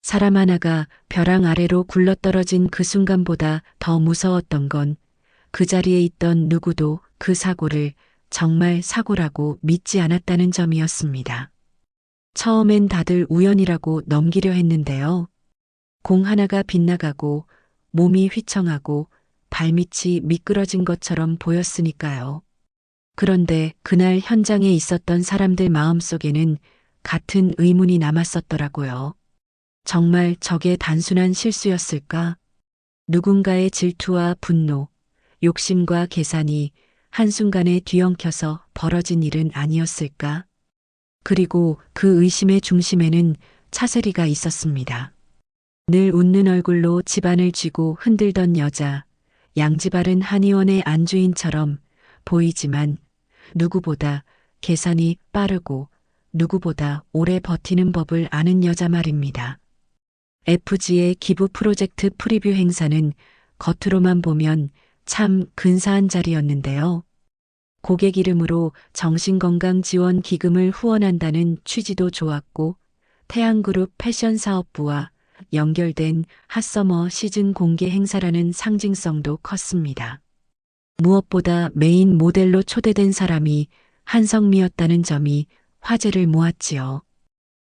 사람 하나가 벼랑 아래로 굴러떨어진 그 순간보다 더 무서웠던 건 그 자리에 있던 누구도 그 사고를 정말 사고라고 믿지 않았다는 점이었습니다. 처음엔 다들 우연이라고 넘기려 했는데요. 공 하나가 빗나가고 몸이 휘청하고 발밑이 미끄러진 것처럼 보였으니까요. 그런데 그날 현장에 있었던 사람들 마음속에는 같은 의문이 남았었더라고요. 정말 저게 단순한 실수였을까? 누군가의 질투와 분노, 욕심과 계산이 한순간에 뒤엉켜서 벌어진 일은 아니었을까? 그리고 그 의심의 중심에는 차세리가 있었습니다. 늘 웃는 얼굴로 집안을 쥐고 흔들던 여자, 양지 바른 한의원의 안주인처럼 보이지만 누구보다 계산이 빠르고 누구보다 오래 버티는 법을 아는 여자 말입니다. FG의 기부 프로젝트 프리뷰 행사는 겉으로만 보면 참 근사한 자리였는데요. 고객 이름으로 정신건강 지원 기금을 후원한다는 취지도 좋았고 태양그룹 패션 사업부와 연결된 핫서머 시즌 공개 행사라는 상징성도 컸습니다. 무엇보다 메인 모델로 초대된 사람이 한성미였다는 점이 화제를 모았지요.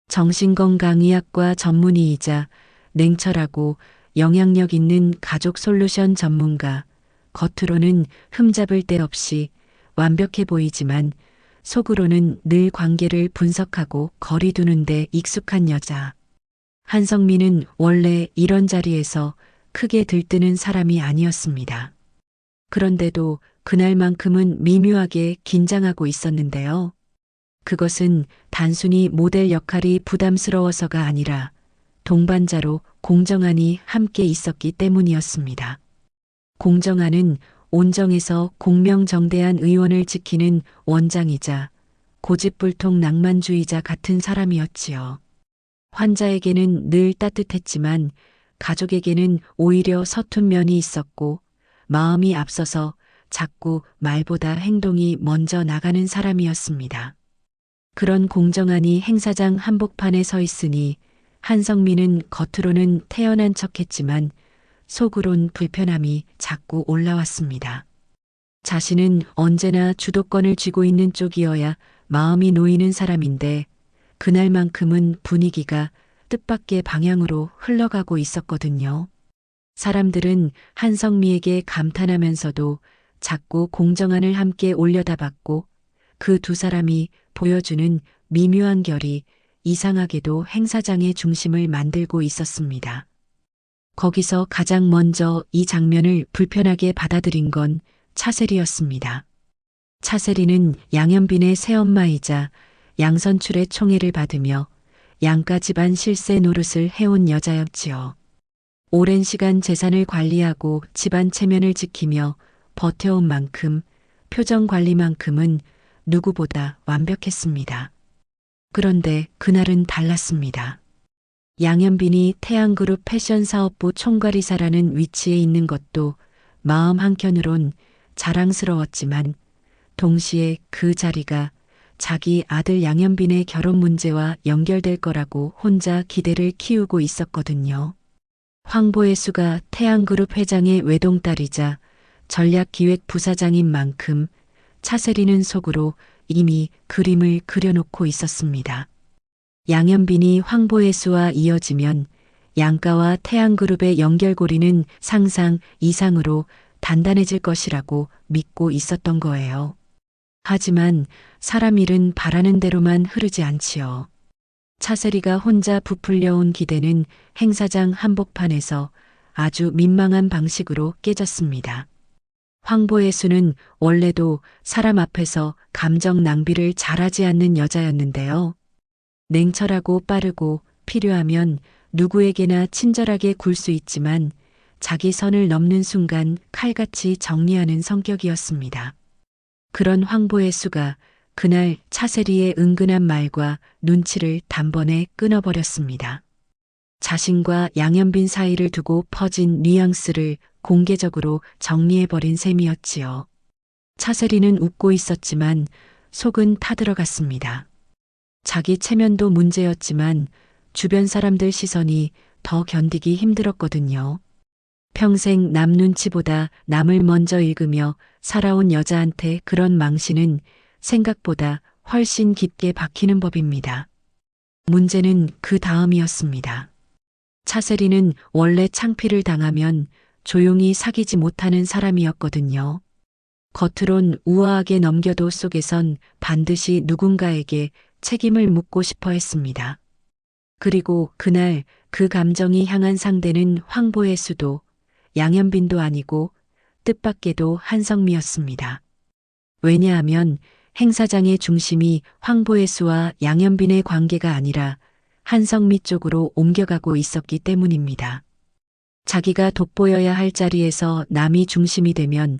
정신건강의학과 전문의이자 냉철하고 영향력 있는 가족 솔루션 전문가, 겉으로는 흠잡을 데 없이 완벽해 보이지만 속으로는 늘 관계를 분석하고 거리 두는데 익숙한 여자. 한성민은 원래 이런 자리에서 크게 들뜨는 사람이 아니었습니다. 그런데도 그날만큼은 미묘하게 긴장하고 있었는데요. 그것은 단순히 모델 역할이 부담스러워서가 아니라 동반자로 공정한이 함께 있었기 때문이었습니다. 공정한은 온정에서 공명정대한 의원을 지키는 원장이자 고집불통 낭만주의자 같은 사람이었지요. 환자에게는 늘 따뜻했지만 가족에게는 오히려 서툰 면이 있었고 마음이 앞서서 자꾸 말보다 행동이 먼저 나가는 사람이었습니다. 그런 공정한이 행사장 한복판에 서 있으니 한성민은 겉으로는 태연한 척했지만 속으론 불편함이 자꾸 올라왔습니다. 자신은 언제나 주도권을 쥐고 있는 쪽이어야 마음이 놓이는 사람인데 그날만큼은 분위기가 뜻밖의 방향으로 흘러가고 있었거든요. 사람들은 한성미에게 감탄하면서도 자꾸 공정한을 함께 올려다봤고 그 두 사람이 보여주는 미묘한 결이 이상하게도 행사장의 중심을 만들고 있었습니다. 거기서 가장 먼저 이 장면을 불편하게 받아들인 건 차세리였습니다. 차세리는 양현빈의 새엄마이자 양선출의 총애를 받으며 양가 집안 실세 노릇을 해온 여자였지요. 오랜 시간 재산을 관리하고 집안 체면을 지키며 버텨온 만큼 표정 관리만큼은 누구보다 완벽했습니다. 그런데 그날은 달랐습니다. 양현빈이 태양그룹 패션 사업부 총괄이사라는 위치에 있는 것도 마음 한켠으론 자랑스러웠지만 동시에 그 자리가 자기 아들 양현빈의 결혼 문제와 연결될 거라고 혼자 기대를 키우고 있었거든요. 황보혜수가 태양그룹 회장의 외동딸이자 전략기획 부사장인 만큼 차세리는 속으로 이미 그림을 그려놓고 있었습니다. 양현빈이 황보혜수와 이어지면 양가와 태양그룹의 연결고리는 상상 이상으로 단단해질 것이라고 믿고 있었던 거예요. 하지만 사람 일은 바라는 대로만 흐르지 않지요. 차세리가 혼자 부풀려온 기대는 행사장 한복판에서 아주 민망한 방식으로 깨졌습니다. 황보혜수는 원래도 사람 앞에서 감정 낭비를 잘하지 않는 여자였는데요. 냉철하고 빠르고 필요하면 누구에게나 친절하게 굴 수 있지만 자기 선을 넘는 순간 칼같이 정리하는 성격이었습니다. 그런 황보혜수가 그날 차세리의 은근한 말과 눈치를 단번에 끊어버렸습니다. 자신과 양현빈 사이를 두고 퍼진 뉘앙스를 공개적으로 정리해버린 셈이었지요. 차세리는 웃고 있었지만 속은 타들어갔습니다. 자기 체면도 문제였지만 주변 사람들 시선이 더 견디기 힘들었거든요. 평생 남 눈치보다 남을 먼저 읽으며 살아온 여자한테 그런 망신은 생각보다 훨씬 깊게 박히는 법입니다. 문제는 그 다음이었습니다. 차세리는 원래 창피를 당하면 조용히 사귀지 못하는 사람이었거든요. 겉으론 우아하게 넘겨도 속에선 반드시 누군가에게 책임을 묻고 싶어 했습니다. 그리고 그날 그 감정이 향한 상대는 황보혜수도 양현빈도 아니고 뜻밖에도 한성미였습니다. 왜냐하면 행사장의 중심이 황보혜수와 양현빈의 관계가 아니라 한성미 쪽으로 옮겨가고 있었기 때문입니다. 자기가 돋보여야 할 자리에서 남이 중심이 되면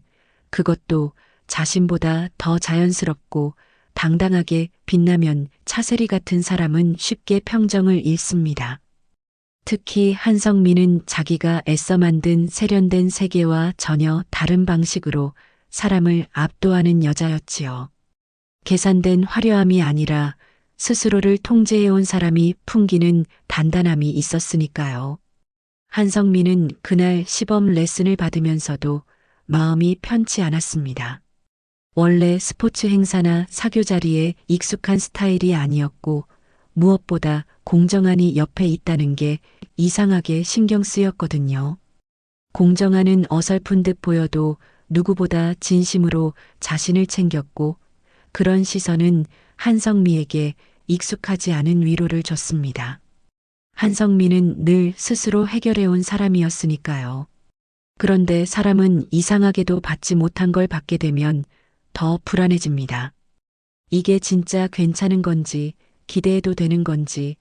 그것도 자신보다 더 자연스럽고 당당하게 빛나면 차세리 같은 사람은 쉽게 평정을 잃습니다. 특히 한성미는 자기가 애써 만든 세련된 세계와 전혀 다른 방식으로 사람을 압도하는 여자였지요. 계산된 화려함이 아니라 스스로를 통제해온 사람이 풍기는 단단함이 있었으니까요. 한성미는 그날 시범 레슨을 받으면서도 마음이 편치 않았습니다. 원래 스포츠 행사나 사교 자리에 익숙한 스타일이 아니었고 무엇보다 공정한이 옆에 있다는 게 이상하게 신경 쓰였거든요. 공정한은 어설픈 듯 보여도 누구보다 진심으로 자신을 챙겼고 그런 시선은 한성미에게 익숙하지 않은 위로를 줬습니다. 한성미는 늘 스스로 해결해온 사람이었으니까요. 그런데 사람은 이상하게도 받지 못한 걸 받게 되면 더 불안해집니다. 이게 진짜 괜찮은 건지 기대해도 되는 건지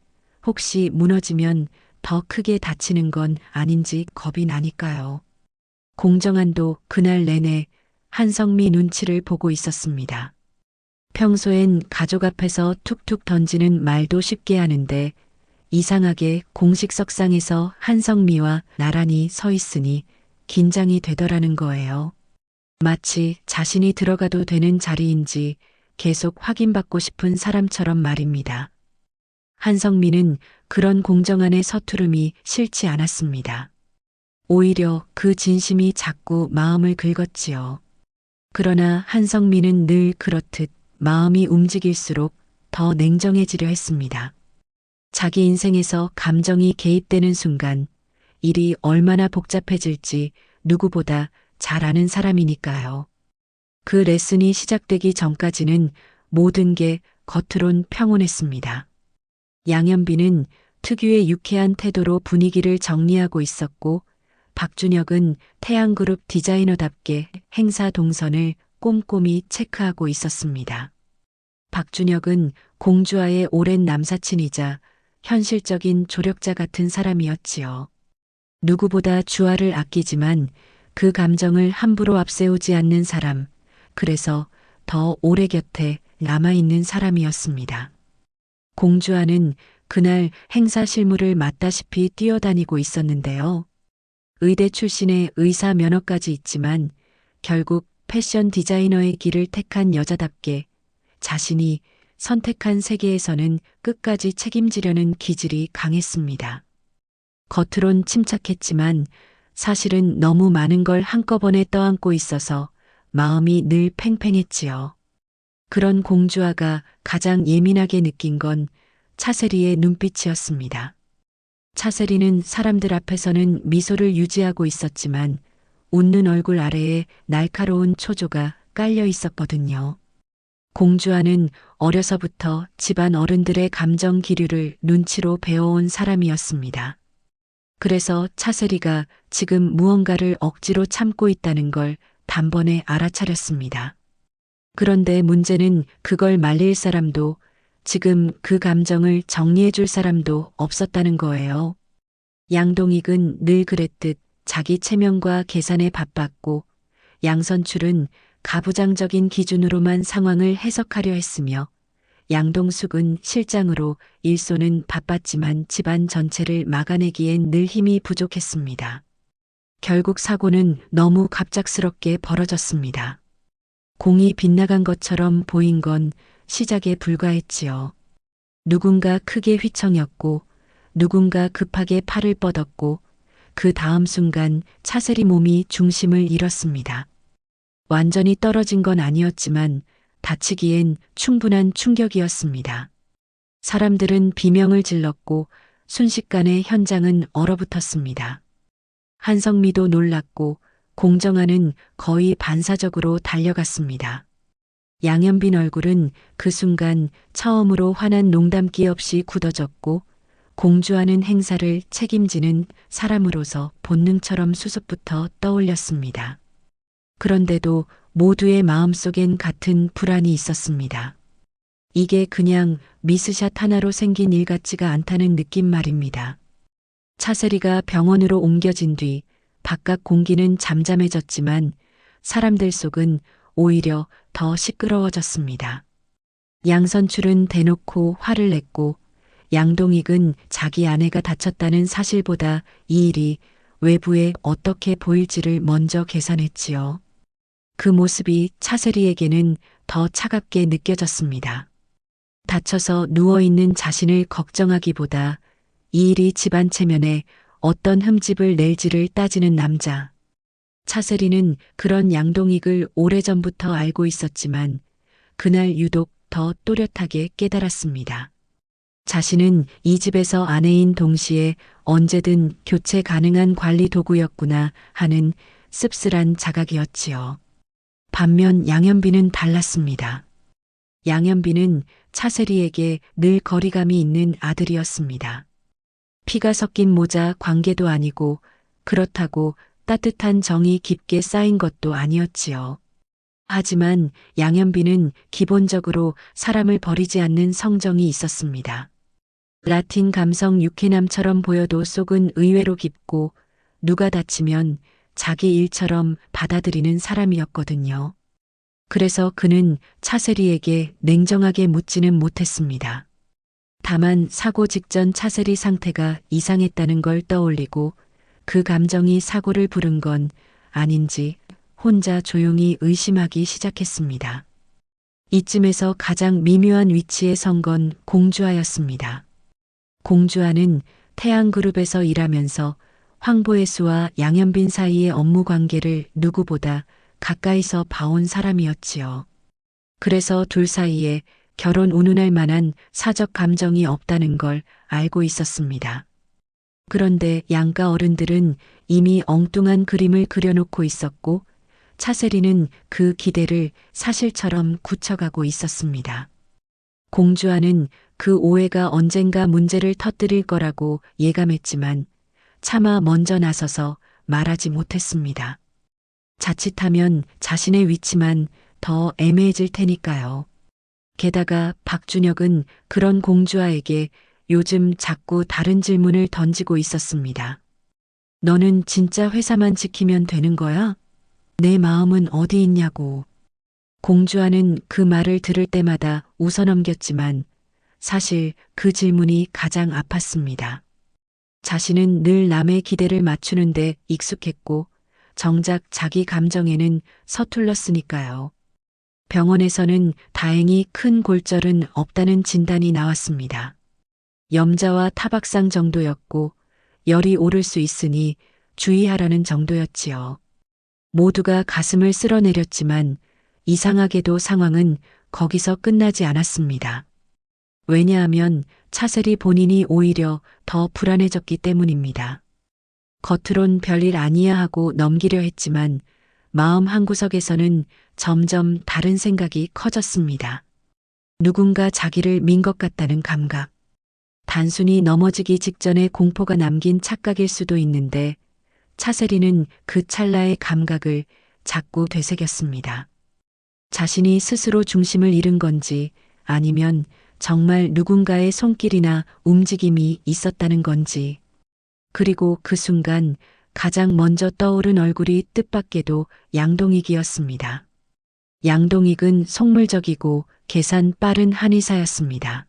혹시 무너지면 더 크게 다치는 건 아닌지 겁이 나니까요. 공정한도 그날 내내 한성미 눈치를 보고 있었습니다. 평소엔 가족 앞에서 툭툭 던지는 말도 쉽게 하는데 이상하게 공식석상에서 한성미와 나란히 서 있으니 긴장이 되더라는 거예요. 마치 자신이 들어가도 되는 자리인지 계속 확인받고 싶은 사람처럼 말입니다. 한성미는 그런 공정한의 서투름이 싫지 않았습니다. 오히려 그 진심이 자꾸 마음을 긁었지요. 그러나 한성미는 늘 그렇듯 마음이 움직일수록 더 냉정해지려 했습니다. 자기 인생에서 감정이 개입되는 순간 일이 얼마나 복잡해질지 누구보다 잘 아는 사람이니까요. 그 레슨이 시작되기 전까지는 모든 게 겉으론 평온했습니다. 양현빈은 특유의 유쾌한 태도로 분위기를 정리하고 있었고 박준혁은 태양그룹 디자이너답게 행사 동선을 꼼꼼히 체크하고 있었습니다. 박준혁은 공주와의 오랜 남사친이자 현실적인 조력자 같은 사람이었지요. 누구보다 주아를 아끼지만 그 감정을 함부로 앞세우지 않는 사람, 그래서 더 오래 곁에 남아있는 사람이었습니다. 공주아는 그날 행사 실무를 맡다시피 뛰어다니고 있었는데요. 의대 출신의 의사 면허까지 있지만 결국 패션 디자이너의 길을 택한 여자답게 자신이 선택한 세계에서는 끝까지 책임지려는 기질이 강했습니다. 겉으론 침착했지만 사실은 너무 많은 걸 한꺼번에 떠안고 있어서 마음이 늘 팽팽했지요. 그런 공주아가 가장 예민하게 느낀 건 차세리의 눈빛이었습니다. 차세리는 사람들 앞에서는 미소를 유지하고 있었지만 웃는 얼굴 아래에 날카로운 초조가 깔려 있었거든요. 공주아는 어려서부터 집안 어른들의 감정 기류를 눈치로 배워온 사람이었습니다. 그래서 차세리가 지금 무언가를 억지로 참고 있다는 걸 단번에 알아차렸습니다. 그런데 문제는 그걸 말릴 사람도 지금 그 감정을 정리해 줄 사람도 없었다는 거예요. 양동익은 늘 그랬듯 자기 체면과 계산에 바빴고 양선출은 가부장적인 기준으로만 상황을 해석하려 했으며 양동숙은 실장으로 일손은 바빴지만 집안 전체를 막아내기엔 늘 힘이 부족했습니다. 결국 사고는 너무 갑작스럽게 벌어졌습니다. 공이 빗나간 것처럼 보인 건 시작에 불과했지요. 누군가 크게 휘청였고 누군가 급하게 팔을 뻗었고 그 다음 순간 차셀이 몸이 중심을 잃었습니다. 완전히 떨어진 건 아니었지만 다치기엔 충분한 충격이었습니다. 사람들은 비명을 질렀고 순식간에 현장은 얼어붙었습니다. 한성미도 놀랐고 공정아는 거의 반사적으로 달려갔습니다. 양현빈 얼굴은 그 순간 처음으로 환한 농담기 없이 굳어졌고 공주하는 행사를 책임지는 사람으로서 본능처럼 수습부터 떠올렸습니다. 그런데도 모두의 마음속엔 같은 불안이 있었습니다. 이게 그냥 미스샷 하나로 생긴 일 같지가 않다는 느낌 말입니다. 차세리가 병원으로 옮겨진 뒤 바깥 공기는 잠잠해졌지만 사람들 속은 오히려 더 시끄러워졌습니다. 양선출은 대놓고 화를 냈고 양동익은 자기 아내가 다쳤다는 사실보다 이 일이 외부에 어떻게 보일지를 먼저 계산했지요. 그 모습이 차세리에게는 더 차갑게 느껴졌습니다. 다쳐서 누워있는 자신을 걱정하기보다 이 일이 집안 체면에 어떤 흠집을 낼지를 따지는 남자. 차세리는 그런 양동익을 오래전부터 알고 있었지만 그날 유독 더 또렷하게 깨달았습니다. 자신은 이 집에서 아내인 동시에 언제든 교체 가능한 관리 도구였구나 하는 씁쓸한 자각이었지요. 반면 양현빈은 달랐습니다. 양현빈은 차세리에게 늘 거리감이 있는 아들이었습니다. 피가 섞인 모자 관계도 아니고 그렇다고 따뜻한 정이 깊게 쌓인 것도 아니었지요. 하지만 양현빈은 기본적으로 사람을 버리지 않는 성정이 있었습니다. 라틴 감성 유쾌남처럼 보여도 속은 의외로 깊고 누가 다치면 자기 일처럼 받아들이는 사람이었거든요. 그래서 그는 차세리에게 냉정하게 묻지는 못했습니다. 다만 사고 직전 차세리 상태가 이상했다는 걸 떠올리고 그 감정이 사고를 부른 건 아닌지 혼자 조용히 의심하기 시작했습니다. 이쯤에서 가장 미묘한 위치에 선 건 공주아였습니다. 공주아는 태양그룹에서 일하면서 황보혜수와 양현빈 사이의 업무 관계를 누구보다 가까이서 봐온 사람이었지요. 그래서 둘 사이에 결혼 운운할 만한 사적 감정이 없다는 걸 알고 있었습니다. 그런데 양가 어른들은 이미 엉뚱한 그림을 그려놓고 있었고 차세리는 그 기대를 사실처럼 굳혀가고 있었습니다. 공주아는 그 오해가 언젠가 문제를 터뜨릴 거라고 예감했지만 차마 먼저 나서서 말하지 못했습니다. 자칫하면 자신의 위치만 더 애매해질 테니까요. 게다가 박준혁은 그런 공주아에게 요즘 자꾸 다른 질문을 던지고 있었습니다. 너는 진짜 회사만 지키면 되는 거야? 내 마음은 어디 있냐고. 공주아는 그 말을 들을 때마다 웃어넘겼지만 사실 그 질문이 가장 아팠습니다. 자신은 늘 남의 기대를 맞추는데 익숙했고 정작 자기 감정에는 서툴렀으니까요. 병원에서는 다행히 큰 골절은 없다는 진단이 나왔습니다. 염자와 타박상 정도였고 열이 오를 수 있으니 주의하라는 정도였지요. 모두가 가슴을 쓸어내렸지만 이상하게도 상황은 거기서 끝나지 않았습니다. 왜냐하면 차셀이 본인이 오히려 더 불안해졌기 때문입니다. 겉으론 별일 아니야 하고 넘기려 했지만 마음 한구석에서는 점점 다른 생각이 커졌습니다. 누군가 자기를 민 것 같다는 감각. 단순히 넘어지기 직전에 공포가 남긴 착각일 수도 있는데 차세리는 그 찰나의 감각을 자꾸 되새겼습니다. 자신이 스스로 중심을 잃은 건지 아니면 정말 누군가의 손길이나 움직임이 있었다는 건지. 그리고 그 순간 가장 먼저 떠오른 얼굴이 뜻밖에도 양동익이었습니다. 양동익은 속물적이고 계산 빠른 한의사였습니다.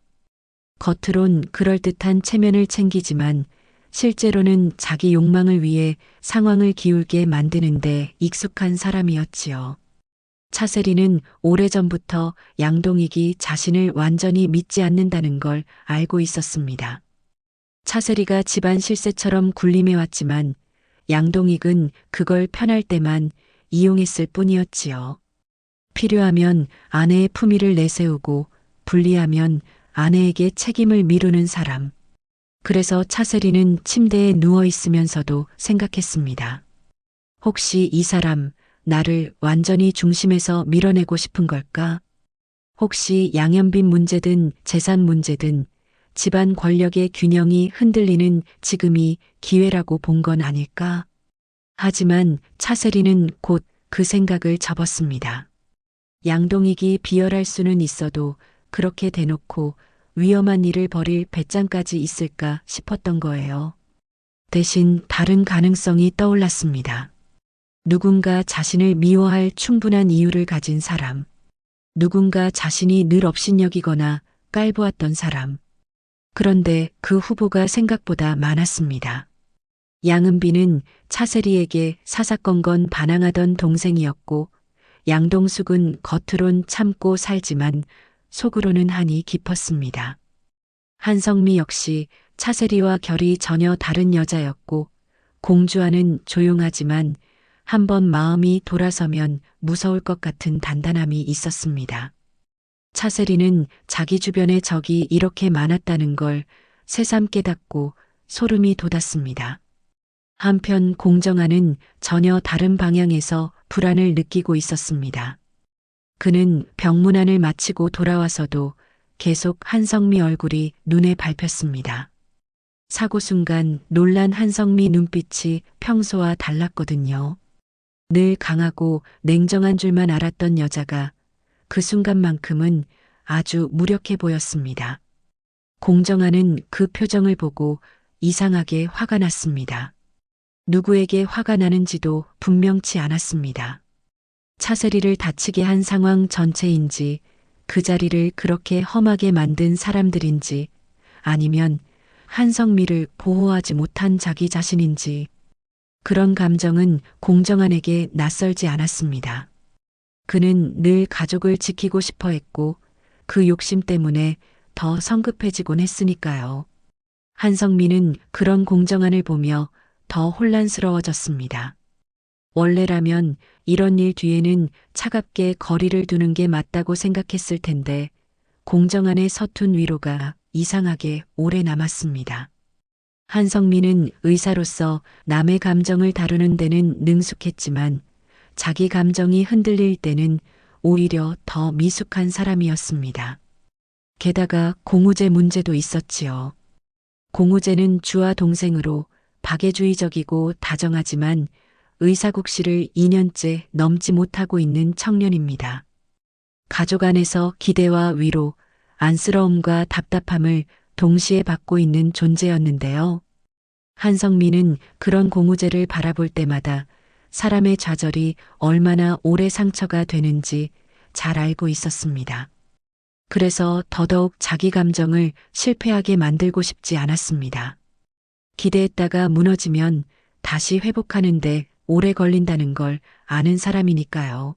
겉으론 그럴듯한 체면을 챙기지만 실제로는 자기 욕망을 위해 상황을 기울게 만드는데 익숙한 사람이었지요. 차세리는 오래전부터 양동익이 자신을 완전히 믿지 않는다는 걸 알고 있었습니다. 차세리가 집안 실세처럼 군림해왔지만 양동익은 그걸 편할 때만 이용했을 뿐이었지요. 필요하면 아내의 품위를 내세우고 불리하면 아내에게 책임을 미루는 사람. 그래서 차세리는 침대에 누워 있으면서도 생각했습니다. 혹시 이 사람 나를 완전히 중심에서 밀어내고 싶은 걸까? 혹시 양현빈 문제든 재산 문제든 집안 권력의 균형이 흔들리는 지금이 기회라고 본 건 아닐까? 하지만 차세리는 곧 그 생각을 접었습니다. 양동익이 비열할 수는 있어도 그렇게 대놓고 위험한 일을 벌일 배짱까지 있을까 싶었던 거예요. 대신 다른 가능성이 떠올랐습니다. 누군가 자신을 미워할 충분한 이유를 가진 사람. 누군가 자신이 늘 업신여기거나 깔보았던 사람. 그런데 그 후보가 생각보다 많았습니다. 양은비는 차세리에게 사사건건 반항하던 동생이었고 양동숙은 겉으론 참고 살지만 속으로는 한이 깊었습니다. 한성미 역시 차세리와 결이 전혀 다른 여자였고 공주와는 조용하지만 한번 마음이 돌아서면 무서울 것 같은 단단함이 있었습니다. 차세리는 자기 주변에 적이 이렇게 많았다는 걸 새삼 깨닫고 소름이 돋았습니다. 한편 공정아는 전혀 다른 방향에서 불안을 느끼고 있었습니다. 그는 병문안을 마치고 돌아와서도 계속 한성미 얼굴이 눈에 밟혔습니다. 사고 순간 놀란 한성미 눈빛이 평소와 달랐거든요. 늘 강하고 냉정한 줄만 알았던 여자가 그 순간만큼은 아주 무력해 보였습니다. 공정아는 그 표정을 보고 이상하게 화가 났습니다. 누구에게 화가 나는지도 분명치 않았습니다. 차세리를 다치게 한 상황 전체인지 그 자리를 그렇게 험하게 만든 사람들인지 아니면 한성미를 보호하지 못한 자기 자신인지 그런 감정은 공정한에게 낯설지 않았습니다. 그는 늘 가족을 지키고 싶어 했고 그 욕심 때문에 더 성급해지곤 했으니까요. 한성미는 그런 공정한을 보며 더 혼란스러워졌습니다. 원래라면 이런 일 뒤에는 차갑게 거리를 두는 게 맞다고 생각했을 텐데 공정한의 서툰 위로가 이상하게 오래 남았습니다. 한성미는 의사로서 남의 감정을 다루는 데는 능숙했지만 자기 감정이 흔들릴 때는 오히려 더 미숙한 사람이었습니다. 게다가 공우제 문제도 있었지요. 공우제는 주와 동생으로 박애주의적이고 다정하지만 의사국시를 2년째 넘지 못하고 있는 청년입니다. 가족 안에서 기대와 위로, 안쓰러움과 답답함을 동시에 받고 있는 존재였는데요. 한성미는 그런 공우제를 바라볼 때마다 사람의 좌절이 얼마나 오래 상처가 되는지 잘 알고 있었습니다. 그래서 더더욱 자기 감정을 실패하게 만들고 싶지 않았습니다. 기대했다가 무너지면 다시 회복하는데 오래 걸린다는 걸 아는 사람이니까요.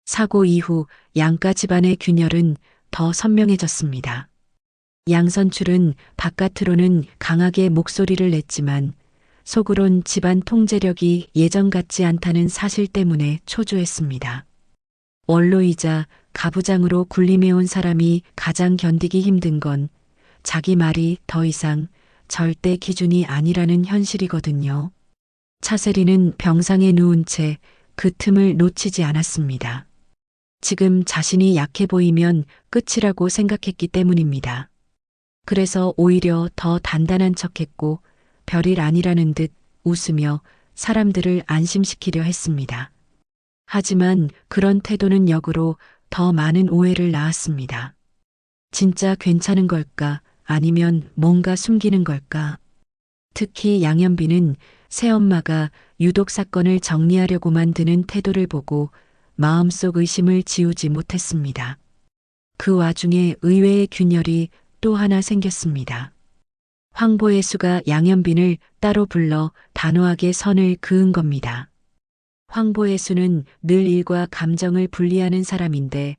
사고 이후 양가 집안의 균열은 더 선명해졌습니다. 양선출은 바깥으로는 강하게 목소리를 냈지만 속으론 집안 통제력이 예전 같지 않다는 사실 때문에 초조했습니다. 원로이자 가부장으로 군림해온 사람이 가장 견디기 힘든 건 자기 말이 더 이상 절대 기준이 아니라는 현실이거든요. 차세리는 병상에 누운 채 그 틈을 놓치지 않았습니다. 지금 자신이 약해 보이면 끝이라고 생각했기 때문입니다. 그래서 오히려 더 단단한 척했고 별일 아니라는 듯 웃으며 사람들을 안심시키려 했습니다. 하지만 그런 태도는 역으로 더 많은 오해를 낳았습니다. 진짜 괜찮은 걸까? 아니면 뭔가 숨기는 걸까? 특히 양현빈은 새엄마가 유독 사건을 정리하려고만 드는 태도를 보고 마음속 의심을 지우지 못했습니다. 그 와중에 의외의 균열이 또 하나 생겼습니다. 황보혜수가 양현빈을 따로 불러 단호하게 선을 그은 겁니다. 황보혜수는 늘 일과 감정을 분리하는 사람인데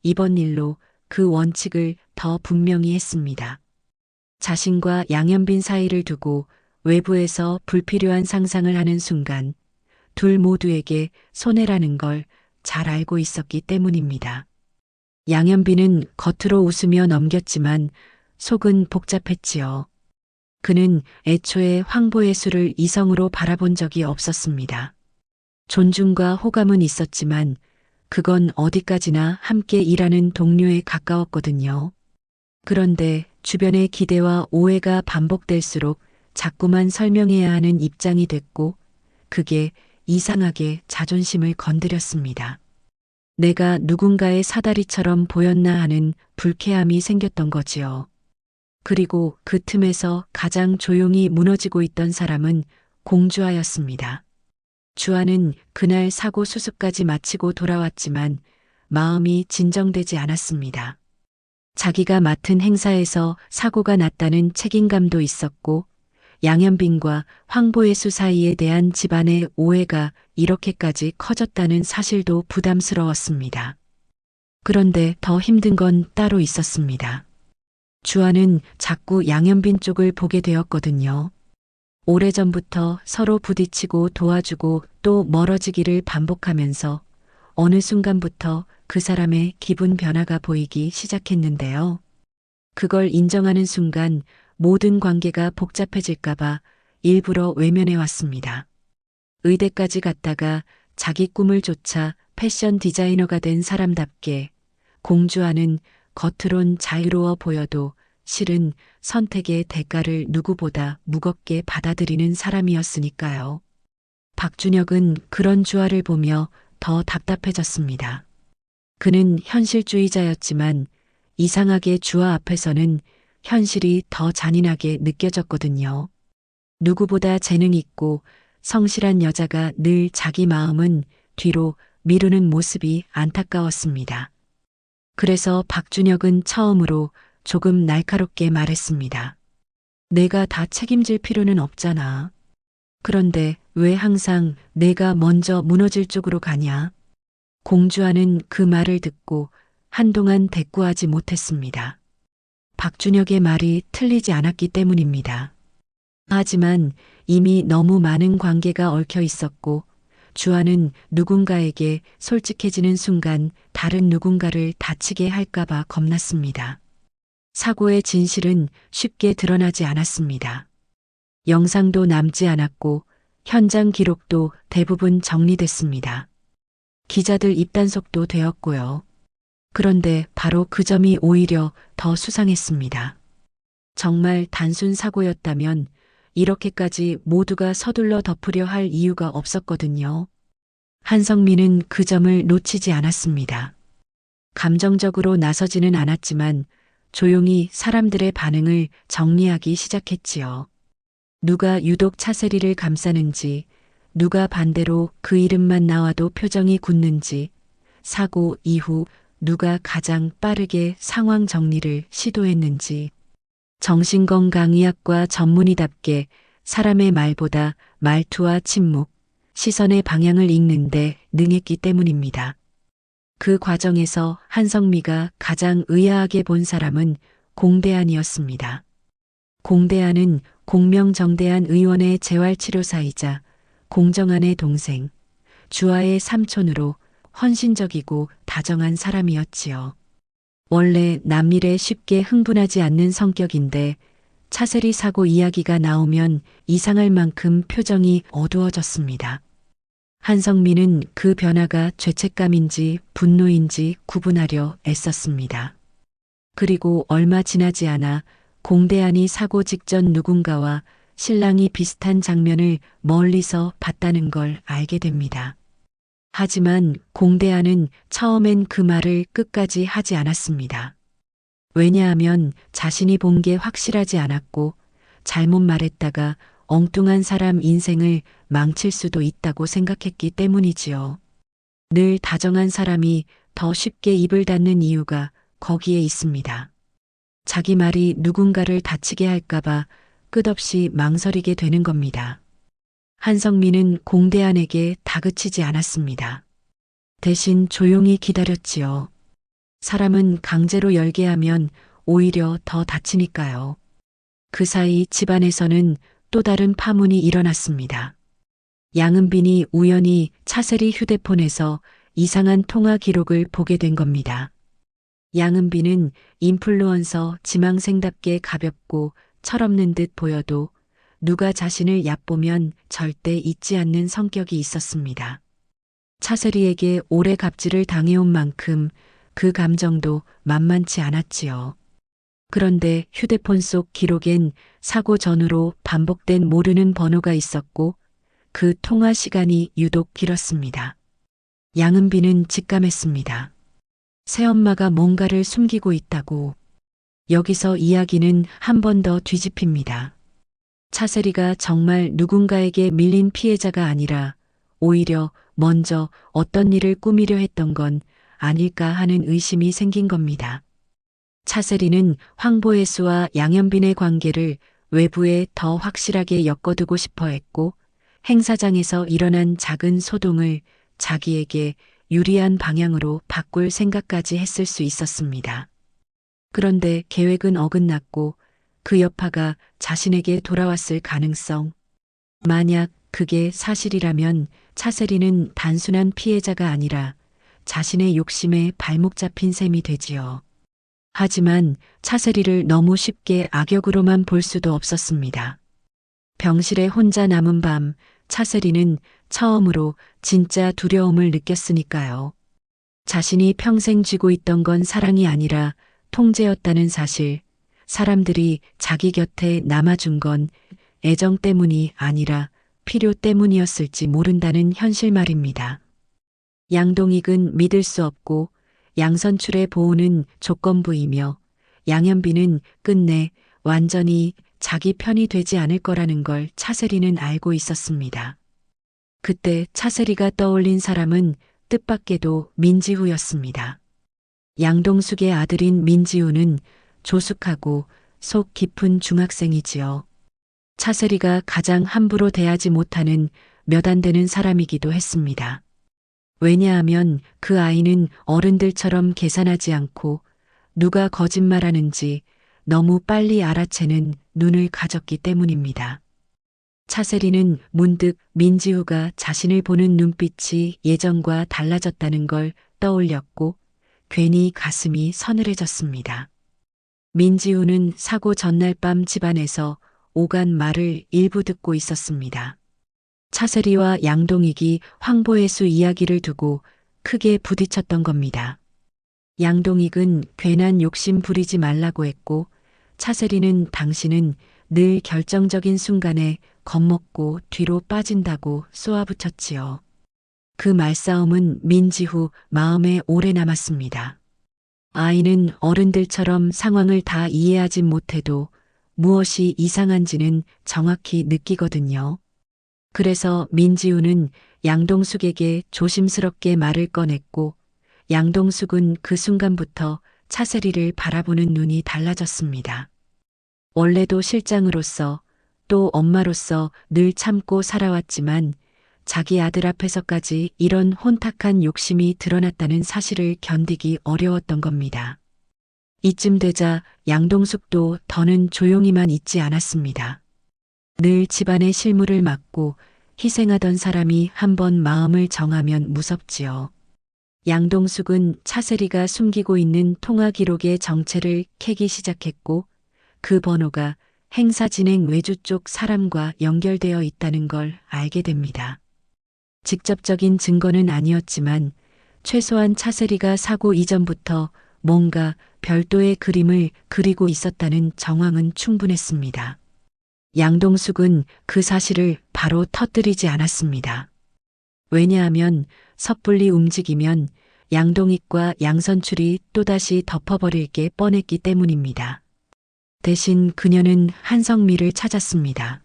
이번 일로 그 원칙을 더 분명히 했습니다. 자신과 양현빈 사이를 두고 외부에서 불필요한 상상을 하는 순간 둘 모두에게 손해라는 걸 잘 알고 있었기 때문입니다. 양현빈은 겉으로 웃으며 넘겼지만 속은 복잡했지요. 그는 애초에 황보예술을 이성으로 바라본 적이 없었습니다. 존중과 호감은 있었지만 그건 어디까지나 함께 일하는 동료에 가까웠거든요. 그런데 주변의 기대와 오해가 반복될수록 자꾸만 설명해야 하는 입장이 됐고 그게 이상하게 자존심을 건드렸습니다. 내가 누군가의 사다리처럼 보였나 하는 불쾌함이 생겼던 거지요. 그리고 그 틈에서 가장 조용히 무너지고 있던 사람은 공주아였습니다. 주아는 그날 사고 수습까지 마치고 돌아왔지만 마음이 진정되지 않았습니다. 자기가 맡은 행사에서 사고가 났다는 책임감도 있었고 양현빈과 황보예수 사이에 대한 집안의 오해가 이렇게까지 커졌다는 사실도 부담스러웠습니다. 그런데 더 힘든 건 따로 있었습니다. 주아는 자꾸 양현빈 쪽을 보게 되었거든요. 오래전부터 서로 부딪히고 도와주고 또 멀어지기를 반복하면서 어느 순간부터 그 사람의 기분 변화가 보이기 시작했는데요. 그걸 인정하는 순간 모든 관계가 복잡해질까봐 일부러 외면해 왔습니다. 의대까지 갔다가 자기 꿈을 쫓아 패션 디자이너가 된 사람답게 공주아는 겉으론 자유로워 보여도 실은 선택의 대가를 누구보다 무겁게 받아들이는 사람이었으니까요. 박준혁은 그런 주아를 보며 더 답답해졌습니다. 그는 현실주의자였지만 이상하게 주아 앞에서는 현실이 더 잔인하게 느껴졌거든요. 누구보다 재능 있고 성실한 여자가 늘 자기 마음은 뒤로 미루는 모습이 안타까웠습니다. 그래서 박준혁은 처음으로 조금 날카롭게 말했습니다. 내가 다 책임질 필요는 없잖아. 그런데 왜 항상 내가 먼저 무너질 쪽으로 가냐? 공주아는 그 말을 듣고 한동안 대꾸하지 못했습니다. 박준혁의 말이 틀리지 않았기 때문입니다. 하지만 이미 너무 많은 관계가 얽혀 있었고 주아는 누군가에게 솔직해지는 순간 다른 누군가를 다치게 할까봐 겁났습니다. 사고의 진실은 쉽게 드러나지 않았습니다. 영상도 남지 않았고 현장 기록도 대부분 정리됐습니다. 기자들 입단속도 되었고요. 그런데 바로 그 점이 오히려 더 수상했습니다. 정말 단순 사고였다면 이렇게까지 모두가 서둘러 덮으려 할 이유가 없었거든요. 한성민은 그 점을 놓치지 않았습니다. 감정적으로 나서지는 않았지만 조용히 사람들의 반응을 정리하기 시작했지요. 누가 유독 차세리를 감싸는지, 누가 반대로 그 이름만 나와도 표정이 굳는지, 사고 이후 누가 가장 빠르게 상황 정리를 시도했는지, 정신건강의학과 전문의답게 사람의 말보다 말투와 침묵, 시선의 방향을 읽는데 능했기 때문입니다. 그 과정에서 한성미가 가장 의아하게 본 사람은 공대안이었습니다. 공대안은 공명정대한 의원의 재활치료사이자 공정안의 동생, 주아의 삼촌으로 헌신적이고 다정한 사람이었지요. 원래 남일에 쉽게 흥분하지 않는 성격인데 차세리 사고 이야기가 나오면 이상할 만큼 표정이 어두워졌습니다. 한성민은 그 변화가 죄책감인지 분노인지 구분하려 애썼습니다. 그리고 얼마 지나지 않아 공대안이 사고 직전 누군가와 신랑이 비슷한 장면을 멀리서 봤다는 걸 알게 됩니다. 하지만 공대안은 처음엔 그 말을 끝까지 하지 않았습니다. 왜냐하면 자신이 본 게 확실하지 않았고 잘못 말했다가 엉뚱한 사람 인생을 망칠 수도 있다고 생각했기 때문이지요. 늘 다정한 사람이 더 쉽게 입을 닫는 이유가 거기에 있습니다. 자기 말이 누군가를 다치게 할까봐 끝없이 망설이게 되는 겁니다. 한성민은 공대안에게 다그치지 않았습니다. 대신 조용히 기다렸지요. 사람은 강제로 열게 하면 오히려 더 다치니까요. 그 사이 집안에서는 또 다른 파문이 일어났습니다. 양은빈이 우연히 차세리 휴대폰에서 이상한 통화 기록을 보게 된 겁니다. 양은빈은 인플루언서 지망생답게 가볍고 철없는 듯 보여도 누가 자신을 얕보면 절대 잊지 않는 성격이 있었습니다. 차세리에게 오래 갑질을 당해온 만큼 그 감정도 만만치 않았지요. 그런데 휴대폰 속 기록엔 사고 전후로 반복된 모르는 번호가 있었고 그 통화 시간이 유독 길었습니다. 양은빈은 직감했습니다. 새엄마가 뭔가를 숨기고 있다고. 여기서 이야기는 한 번 더 뒤집힙니다. 차세리가 정말 누군가에게 밀린 피해자가 아니라 오히려 먼저 어떤 일을 꾸미려 했던 건 아닐까 하는 의심이 생긴 겁니다. 차세리는 황보혜수와 양현빈의 관계를 외부에 더 확실하게 엮어두고 싶어 했고 행사장에서 일어난 작은 소동을 자기에게 유리한 방향으로 바꿀 생각까지 했을 수 있었습니다. 그런데 계획은 어긋났고 그 여파가 자신에게 돌아왔을 가능성. 만약 그게 사실이라면 차세리는 단순한 피해자가 아니라 자신의 욕심에 발목 잡힌 셈이 되지요. 하지만 차세리를 너무 쉽게 악역으로만 볼 수도 없었습니다. 병실에 혼자 남은 밤 차세리는 처음으로 진짜 두려움을 느꼈으니까요. 자신이 평생 쥐고 있던 건 사랑이 아니라 통제였다는 사실, 사람들이 자기 곁에 남아준 건 애정 때문이 아니라 필요 때문이었을지 모른다는 현실 말입니다. 양동익은 믿을 수 없고 양선출의 보호는 조건부이며 양현빈은 끝내 완전히 자기 편이 되지 않을 거라는 걸 차세리는 알고 있었습니다. 그때 차세리가 떠올린 사람은 뜻밖에도 민지후였습니다. 양동숙의 아들인 민지우는 조숙하고 속 깊은 중학생이지요. 차세리가 가장 함부로 대하지 못하는 몇 안 되는 사람이기도 했습니다. 왜냐하면 그 아이는 어른들처럼 계산하지 않고 누가 거짓말하는지 너무 빨리 알아채는 눈을 가졌기 때문입니다. 차세리는 문득 민지우가 자신을 보는 눈빛이 예전과 달라졌다는 걸 떠올렸고 괜히 가슴이 서늘해졌습니다. 민지우는 사고 전날 밤 집안에서 오간 말을 일부 듣고 있었습니다. 차세리와 양동익이 황보혜수 이야기를 두고 크게 부딪혔던 겁니다. 양동익은 괜한 욕심 부리지 말라고 했고 차세리는 당신은 늘 결정적인 순간에 겁먹고 뒤로 빠진다고 쏘아붙였지요. 그 말싸움은 민지후 마음에 오래 남았습니다. 아이는 어른들처럼 상황을 다 이해하진 못해도 무엇이 이상한지는 정확히 느끼거든요. 그래서 민지우는 양동숙에게 조심스럽게 말을 꺼냈고 양동숙은 그 순간부터 차세리를 바라보는 눈이 달라졌습니다. 원래도 실장으로서 또 엄마로서 늘 참고 살아왔지만 자기 아들 앞에서까지 이런 혼탁한 욕심이 드러났다는 사실을 견디기 어려웠던 겁니다. 이쯤 되자 양동숙도 더는 조용히만 있지 않았습니다. 늘 집안의 실무를 맡고 희생하던 사람이 한번 마음을 정하면 무섭지요. 양동숙은 차세리가 숨기고 있는 통화 기록의 정체를 캐기 시작했고 그 번호가 행사 진행 외주 쪽 사람과 연결되어 있다는 걸 알게 됩니다. 직접적인 증거는 아니었지만 최소한 차세리가 사고 이전부터 뭔가 별도의 그림을 그리고 있었다는 정황은 충분했습니다. 양동숙은 그 사실을 바로 터뜨리지 않았습니다. 왜냐하면 섣불리 움직이면 양동익과 양선출이 또다시 덮어버릴 게 뻔했기 때문입니다. 대신 그녀는 한성미를 찾았습니다.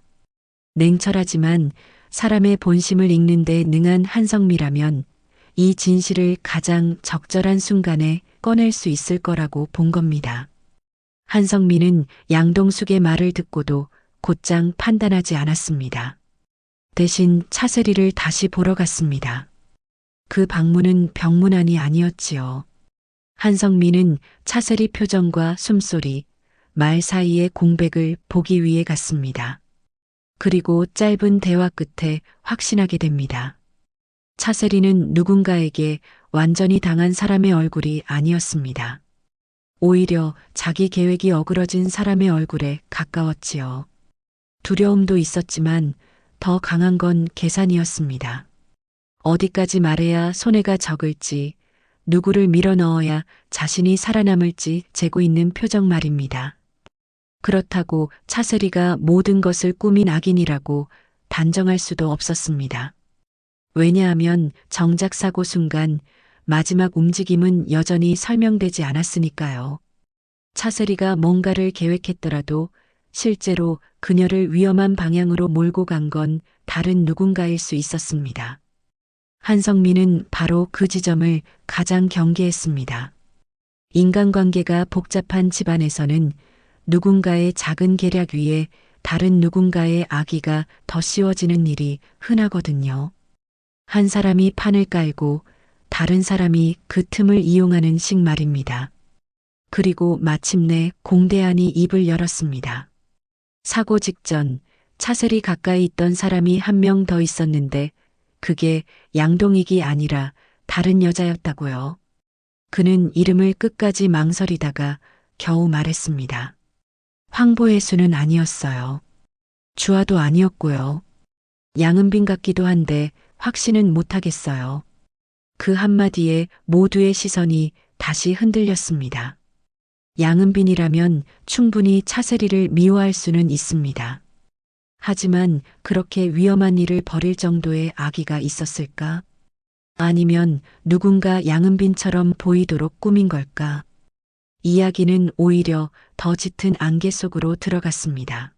냉철하지만 사람의 본심을 읽는 데 능한 한성미라면 이 진실을 가장 적절한 순간에 꺼낼 수 있을 거라고 본 겁니다. 한성미는 양동숙의 말을 듣고도 곧장 판단하지 않았습니다. 대신 차세리를 다시 보러 갔습니다. 그 방문은 병문안이 아니었지요. 한성미는 차세리 표정과 숨소리, 말 사이의 공백을 보기 위해 갔습니다. 그리고 짧은 대화 끝에 확신하게 됩니다. 차세리는 누군가에게 완전히 당한 사람의 얼굴이 아니었습니다. 오히려 자기 계획이 어그러진 사람의 얼굴에 가까웠지요. 두려움도 있었지만 더 강한 건 계산이었습니다. 어디까지 말해야 손해가 적을지, 누구를 밀어 넣어야 자신이 살아남을지 재고 있는 표정 말입니다. 그렇다고 차세리가 모든 것을 꾸민 악인이라고 단정할 수도 없었습니다. 왜냐하면 정작 사고 순간 마지막 움직임은 여전히 설명되지 않았으니까요. 차세리가 뭔가를 계획했더라도 실제로 그녀를 위험한 방향으로 몰고 간 건 다른 누군가일 수 있었습니다. 한성민은 바로 그 지점을 가장 경계했습니다. 인간관계가 복잡한 집안에서는 누군가의 작은 계략 위에 다른 누군가의 악의가 더 씌워지는 일이 흔하거든요. 한 사람이 판을 깔고 다른 사람이 그 틈을 이용하는 식 말입니다. 그리고 마침내 공대안이 입을 열었습니다. 사고 직전 차셀이 가까이 있던 사람이 한 명 더 있었는데 그게 양동익이 아니라 다른 여자였다고요. 그는 이름을 끝까지 망설이다가 겨우 말했습니다. 황보혜수는 아니었어요. 주아도 아니었고요. 양은빈 같기도 한데 확신은 못하겠어요. 그 한마디에 모두의 시선이 다시 흔들렸습니다. 양은빈이라면 충분히 차세리를 미워할 수는 있습니다. 하지만 그렇게 위험한 일을 벌일 정도의 악의가 있었을까? 아니면 누군가 양은빈처럼 보이도록 꾸민 걸까? 이야기는 오히려 더 짙은 안개 속으로 들어갔습니다.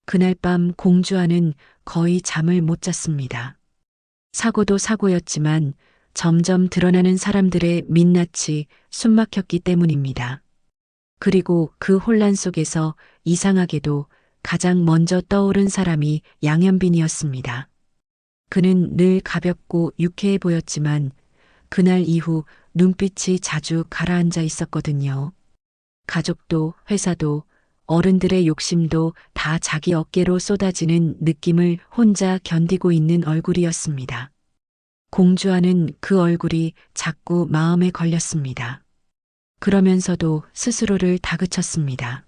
그날 밤 공주아는 거의 잠을 못 잤습니다. 사고도 사고였지만 점점 드러나는 사람들의 민낯이 숨막혔기 때문입니다. 그리고 그 혼란 속에서 이상하게도 가장 먼저 떠오른 사람이 양현빈이었습니다. 그는 늘 가볍고 유쾌해 보였지만 그날 이후 눈빛이 자주 가라앉아 있었거든요. 가족도 회사도 어른들의 욕심도 다 자기 어깨로 쏟아지는 느낌을 혼자 견디고 있는 얼굴이었습니다. 공주아는 그 얼굴이 자꾸 마음에 걸렸습니다. 그러면서도 스스로를 다그쳤습니다.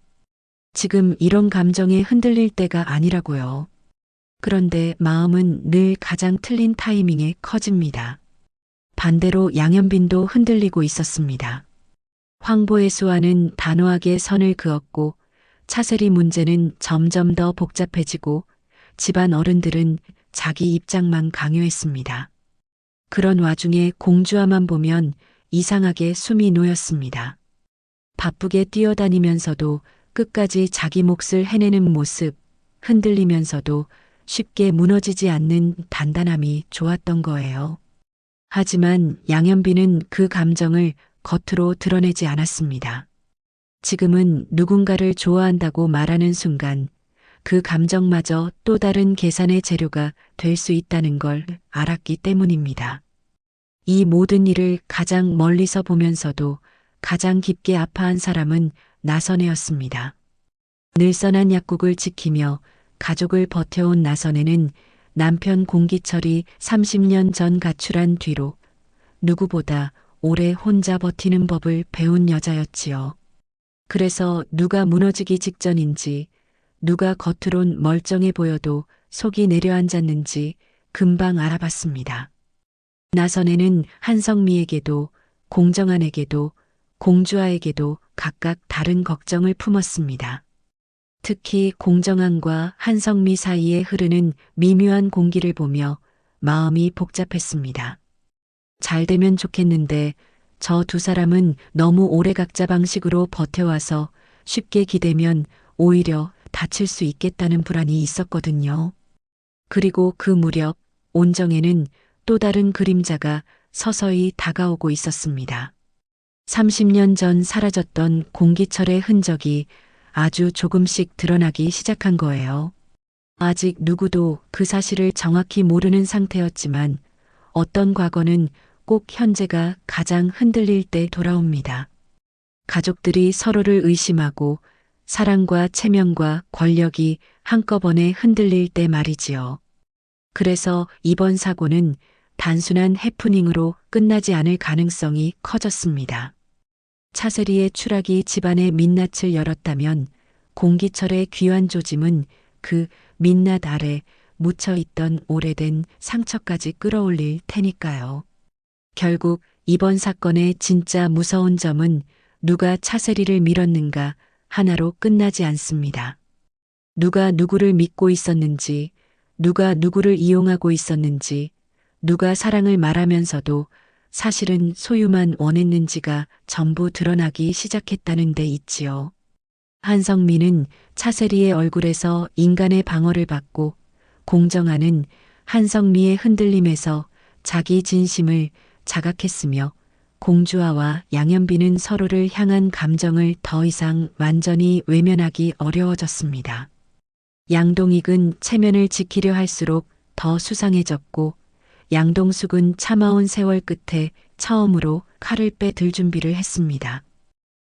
지금 이런 감정에 흔들릴 때가 아니라고요. 그런데 마음은 늘 가장 틀린 타이밍에 커집니다. 반대로 양현빈도 흔들리고 있었습니다. 황보의 수와는 단호하게 선을 그었고 차세리 문제는 점점 더 복잡해지고 집안 어른들은 자기 입장만 강요했습니다. 그런 와중에 공주아만 보면 이상하게 숨이 놓였습니다. 바쁘게 뛰어다니면서도 끝까지 자기 몫을 해내는 모습, 흔들리면서도 쉽게 무너지지 않는 단단함이 좋았던 거예요. 하지만 양현빈은 그 감정을 겉으로 드러내지 않았습니다. 지금은 누군가를 좋아한다고 말하는 순간 그 감정마저 또 다른 계산의 재료가 될 수 있다는 걸 알았기 때문입니다. 이 모든 일을 가장 멀리서 보면서도 가장 깊게 아파한 사람은 나선혜였습니다. 늘선한 약국을 지키며 가족을 버텨온 나선혜는 남편 공기철이 30년 전 가출한 뒤로 누구보다 오래 혼자 버티는 법을 배운 여자였지요. 그래서 누가 무너지기 직전인지 누가 겉으론 멀쩡해 보여도 속이 내려앉았는지 금방 알아봤습니다. 나선혜는 한성미에게도 공정한에게도 공주아에게도 각각 다른 걱정을 품었습니다. 특히 공정한과 한성미 사이에 흐르는 미묘한 공기를 보며 마음이 복잡했습니다. 잘 되면 좋겠는데 저 두 사람은 너무 오래 각자 방식으로 버텨와서 쉽게 기대면 오히려 다칠 수 있겠다는 불안이 있었거든요. 그리고 그 무렵 온정에는 또 다른 그림자가 서서히 다가오고 있었습니다. 30년 전 사라졌던 공기철의 흔적이 아주 조금씩 드러나기 시작한 거예요. 아직 누구도 그 사실을 정확히 모르는 상태였지만 어떤 과거는 꼭 현재가 가장 흔들릴 때 돌아옵니다. 가족들이 서로를 의심하고 사랑과 체면과 권력이 한꺼번에 흔들릴 때 말이지요. 그래서 이번 사고는 단순한 해프닝으로 끝나지 않을 가능성이 커졌습니다. 차세리의 추락이 집안의 민낯을 열었다면 공기철의 귀환 조짐은 그 민낯 아래 묻혀 있던 오래된 상처까지 끌어올릴 테니까요. 결국 이번 사건의 진짜 무서운 점은 누가 차세리를 밀었는가 하나로 끝나지 않습니다. 누가 누구를 믿고 있었는지, 누가 누구를 이용하고 있었는지, 누가 사랑을 말하면서도 사실은 소유만 원했는지가 전부 드러나기 시작했다는 데 있지요. 한성민은 차세리의 얼굴에서 인간의 방어를 받고 공정하는 한성미의 흔들림에서 자기 진심을 자각했으며 공주아와 양현빈은 서로를 향한 감정을 더 이상 완전히 외면하기 어려워졌습니다. 양동익은 체면을 지키려 할수록 더 수상해졌고 양동숙은 참아온 세월 끝에 처음으로 칼을 빼들 준비를 했습니다.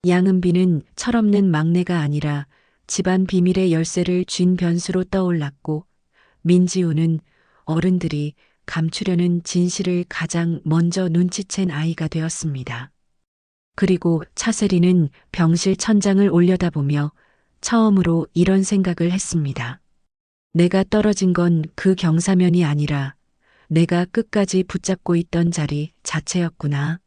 양은비는 철없는 막내가 아니라 집안 비밀의 열쇠를 쥔 변수로 떠올랐고 민지우는 어른들이 감추려는 진실을 가장 먼저 눈치챈 아이가 되었습니다. 그리고 차세리는 병실 천장을 올려다보며 처음으로 이런 생각을 했습니다. 내가 떨어진 건 그 경사면이 아니라 내가 끝까지 붙잡고 있던 자리 자체였구나.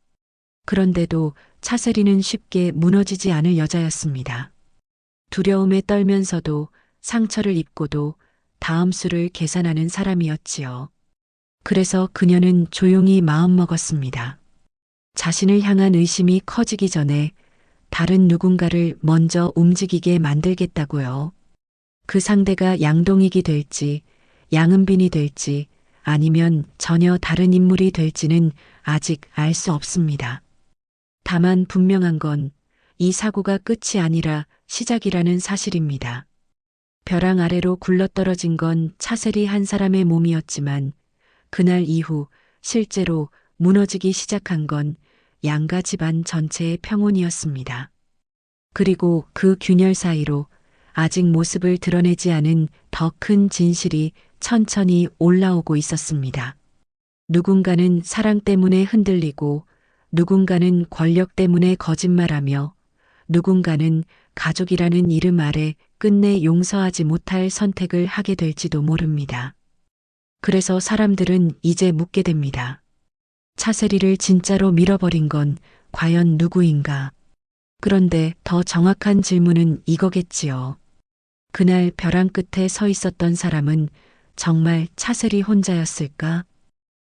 그런데도 차세리는 쉽게 무너지지 않을 여자였습니다. 두려움에 떨면서도 상처를 입고도 다음 수를 계산하는 사람이었지요. 그래서 그녀는 조용히 마음먹었습니다. 자신을 향한 의심이 커지기 전에 다른 누군가를 먼저 움직이게 만들겠다고요. 그 상대가 양동익이 될지, 양은빈이 될지, 아니면 전혀 다른 인물이 될지는 아직 알 수 없습니다. 다만 분명한 건 이 사고가 끝이 아니라 시작이라는 사실입니다. 벼랑 아래로 굴러떨어진 건 차세리 한 사람의 몸이었지만 그날 이후 실제로 무너지기 시작한 건 양가 집안 전체의 평온이었습니다. 그리고 그 균열 사이로 아직 모습을 드러내지 않은 더 큰 진실이 천천히 올라오고 있었습니다. 누군가는 사랑 때문에 흔들리고 누군가는 권력 때문에 거짓말하며 누군가는 가족이라는 이름 아래 끝내 용서하지 못할 선택을 하게 될지도 모릅니다. 그래서 사람들은 이제 묻게 됩니다. 차세리를 진짜로 밀어버린 건 과연 누구인가? 그런데 더 정확한 질문은 이거겠지요. 그날 벼랑 끝에 서 있었던 사람은 정말 차세리 혼자였을까?